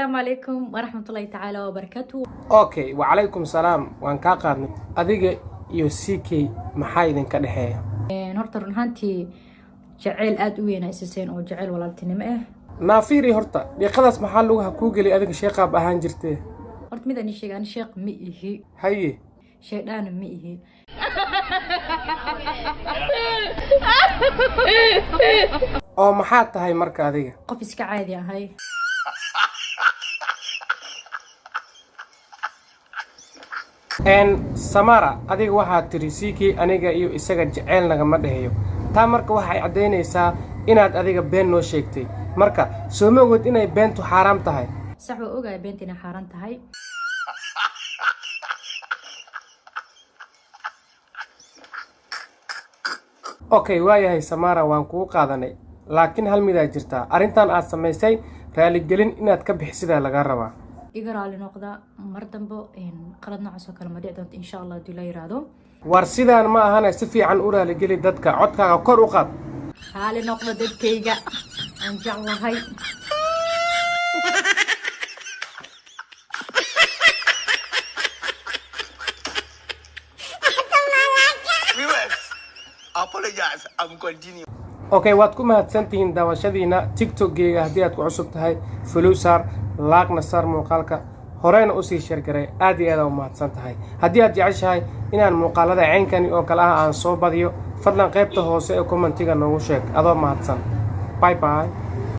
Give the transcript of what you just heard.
السلام عليكم ورحمة الله تعالى وبركاته. اوكي وعليكم السلام وان kaa qaadnay adiga iyo CK maxaa idin ka dhaxeeya horta run ahaantii jacayl aad u weyn ay siiseen oo jacayl walaaltinimo ah naafiri horta deeqadaas maxaa lagu ha ku gali adiga sheeqaab ahaan jirtay horta mid aan sheegan sheeq ma ihi haye sheedaan ma ihi oo maxaa tahay marka adiga qof iska caadi ahay Samara adiga waxaad tiri CK aniga iyo isaga jacayl nagama dhaheeyo taa marka waxay cadeynaysaa inaad adiga been noo sheegtay marka soo ma ogid inay beentu xaraam tahay sax waa ogaay beentina xaraan tahay okay waayahay Samara waan kuu qaadanay laakiin hal mid aad jirtaa arintan aad samaysay raali gelin inaad ka bixisida laga rabaa iga raali noqda mar dambe qalad noocaas oo kale ma dhici doonto insha Allah hadii la yiraahdo war sidaan ma ahana si fiican u raali geli dadka codkaaga kor u qaad raali noqda dadkayga aan jeclahay Apologize, I'm continuing. okay waad ku mahadsantihiin daawashadiina TikTok-geega haddii aad ku cusub tahay follow saar like saar muuqaalka horeyna u sii share garay aad iyo aad u mahadsan tahay haddii aad jeceshahay inaan muuqaalada ceynkani oo kale ah aan soo badiyo fadlan qaybta hoose ee commentiga noogu sheeg adoo mahadsan bye bye